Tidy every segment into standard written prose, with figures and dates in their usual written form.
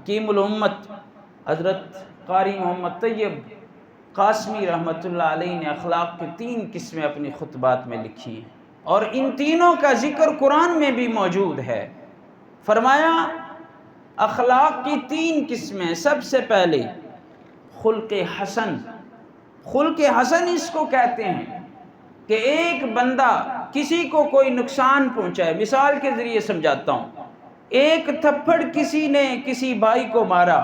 حکیم الامت حضرت قاری محمد طیب قاسمی رحمۃ اللہ علیہ نے اخلاق کی 3 قسمیں اپنی خطبات میں لکھی ہیں، اور ان تینوں کا ذکر قرآن میں بھی موجود ہے۔ فرمایا اخلاق کی 3 قسمیں، سب سے پہلے خلق حسن۔ خلق حسن اس کو کہتے ہیں کہ ایک بندہ کسی کو کوئی نقصان پہنچائے۔ مثال کے ذریعے سمجھاتا ہوں، ایک تھپڑ کسی نے کسی بھائی کو مارا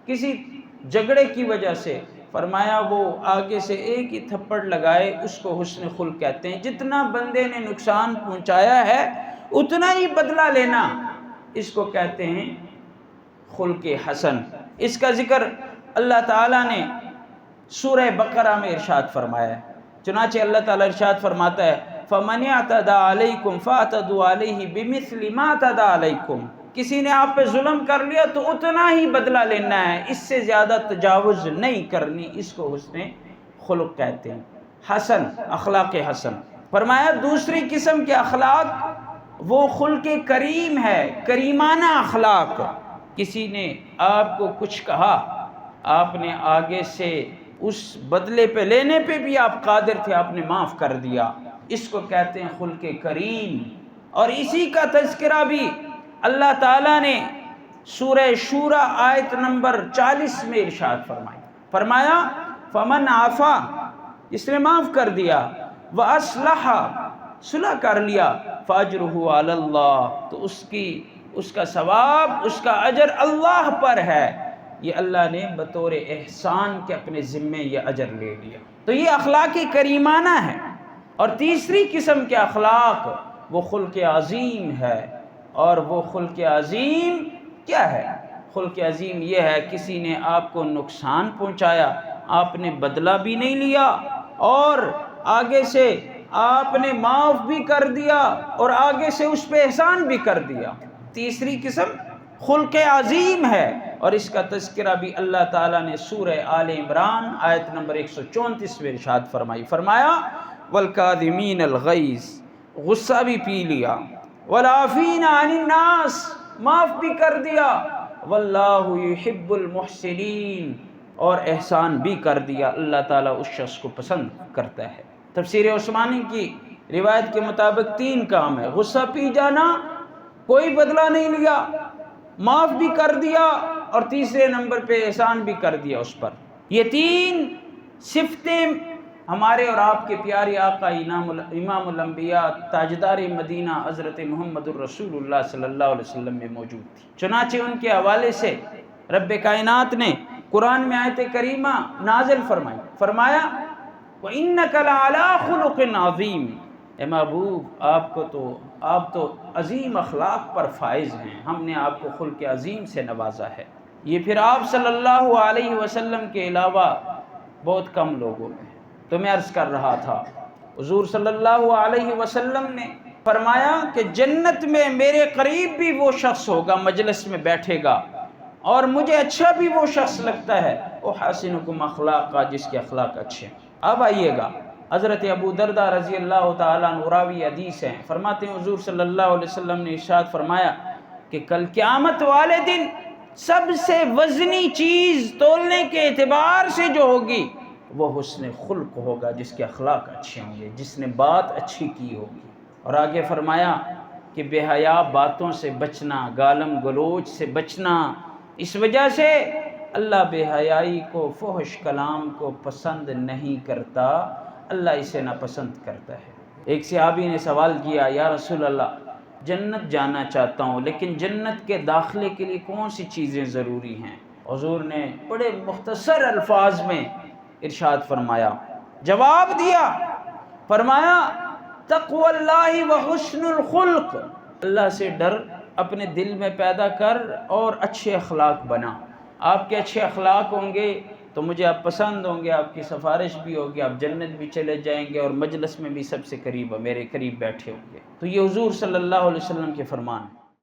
کسی جھگڑے کی وجہ سے، فرمایا وہ آگے سے ایک ہی تھپڑ لگائے، اس کو حسن خلق کہتے ہیں۔ جتنا بندے نے نقصان پہنچایا ہے اتنا ہی بدلہ لینا، اس کو کہتے ہیں خلق حسن۔ اس کا ذکر اللہ تعالیٰ نے سورہ بقرہ میں ارشاد فرمایا ہے۔ چنانچہ اللہ تعالیٰ ارشاد فرماتا ہے فَمَنِ اعْتَدَىٰ عَلَيْكُمْ فَاعْتَدُوا عَلَيْهِ بِمِثْلِ مَا اعْتَدَىٰ عَلَيْكُمْ۔ کسی نے آپ پہ ظلم کر لیا تو اتنا ہی بدلہ لینا ہے، اس سے زیادہ تجاوز نہیں کرنی، اس کو حسن خلق کہتے ہیں۔ حسن، اخلاق حسن۔ فرمایا دوسری قسم کے اخلاق وہ خلق کریم ہے، کریمانہ اخلاق۔ کسی نے آپ کو کچھ کہا، آپ نے آگے سے اس بدلے پہ لینے پہ بھی آپ قادر تھے، آپ نے معاف کر دیا، اس کو کہتے ہیں خلق کریم۔ اور اسی کا تذکرہ بھی اللہ تعالیٰ نے سورہ شورى آیت نمبر 40 میں ارشاد فرمایا فمن عفا، جس نے معاف کر دیا، واصلح، صلح کر لیا، فاجرہ علی اللہ، تو اس کا ثواب، اس کا اجر اللہ پر ہے۔ یہ اللہ نے بطور احسان کے اپنے ذمے یہ اجر لے لیا۔ تو یہ اخلاق کریمانہ ہے۔ اور تیسری قسم کے اخلاق وہ خلق عظیم ہے، اور وہ خلق عظیم کیا ہے؟ خلق عظیم یہ ہے کسی نے آپ کو نقصان پہنچایا، آپ نے بدلہ بھی نہیں لیا، اور آگے سے آپ نے معاف بھی کر دیا، اور آگے سے اس پہ احسان بھی کر دیا۔ تیسری قسم خلق عظیم ہے، اور اس کا تذکرہ بھی اللہ تعالیٰ نے سورہ آل عمران آیت نمبر 134 میں ارشاد فرمایا والکاظمین الغیظ، غصہ بھی پی لیا، والعافین عن الناس، معاف بھی کر دیا، واللہ یحب المحسنین، اور احسان بھی کر دیا، اللہ تعالیٰ اس شخص کو پسند کرتا ہے۔ تفسیر عثمانی کی روایت کے مطابق 3 کام ہے: غصہ پی جانا، کوئی بدلہ نہیں لیا، معاف بھی کر دیا، اور تیسرے نمبر پہ احسان بھی کر دیا اس پر۔ یہ 3 صفتیں ہمارے اور آپ کے پیارے آقا امام الانبیاء تاجدار مدینہ حضرت محمد الرسول اللہ صلی اللہ علیہ وسلم میں موجود تھی۔ چنانچہ ان کے حوالے سے رب کائنات نے قرآن میں آیت کریمہ نازل فرمایا وَإِنَّكَ لَعَلَىٰ خُلُقٍ عَظِيمٍ، اے محبوب آپ تو عظیم اخلاق پر فائز ہیں، ہم نے آپ کو خلق عظیم سے نوازا ہے۔ یہ پھر آپ صلی اللہ علیہ وسلم کے علاوہ بہت کم لوگوں میں ہے۔ تو میں عرض کر رہا تھا حضور صلی اللہ علیہ وسلم نے فرمایا کہ جنت میں میرے قریب بھی وہ شخص ہوگا، مجلس میں بیٹھے گا، اور مجھے اچھا بھی وہ شخص لگتا ہے، احسنکم اخلاقا، جس کے اخلاق اچھے ہیں۔ اب آئیے گا، حضرت ابو درداء رضی اللہ تعالیٰ عنہ راوی حدیث ہیں، فرماتے ہیں حضور صلی اللہ علیہ وسلم نے ارشاد فرمایا کہ کل قیامت والے دن سب سے وزنی چیز تولنے کے اعتبار سے جو ہوگی وہ حسن خلق ہوگا، جس کے اخلاق اچھے ہوں گے، جس نے بات اچھی کی ہوگی۔ اور آگے فرمایا کہ بے حیا باتوں سے بچنا، گالم گلوچ سے بچنا، اس وجہ سے اللہ بے حیائی کو، فحش کلام کو پسند نہیں کرتا، اللہ اسے ناپسند کرتا ہے۔ ایک صحابی نے سوال کیا، یا رسول اللہ جنت جانا چاہتا ہوں، لیکن جنت کے داخلے کے لیے کون سی چیزیں ضروری ہیں؟ حضور نے بڑے مختصر الفاظ میں ارشاد فرمایا، جواب دیا، فرمایا تقوی اللہ و حسن الخلق، اللہ سے ڈر اپنے دل میں پیدا کر اور اچھے اخلاق بنا۔ آپ کے اچھے اخلاق ہوں گے تو مجھے آپ پسند ہوں گے، آپ کی سفارش بھی ہوگی، آپ جنت بھی چلے جائیں گے، اور مجلس میں بھی سب سے قریب میرے قریب بیٹھے ہوں گے۔ تو یہ حضور صلی اللہ علیہ وسلم کے فرمان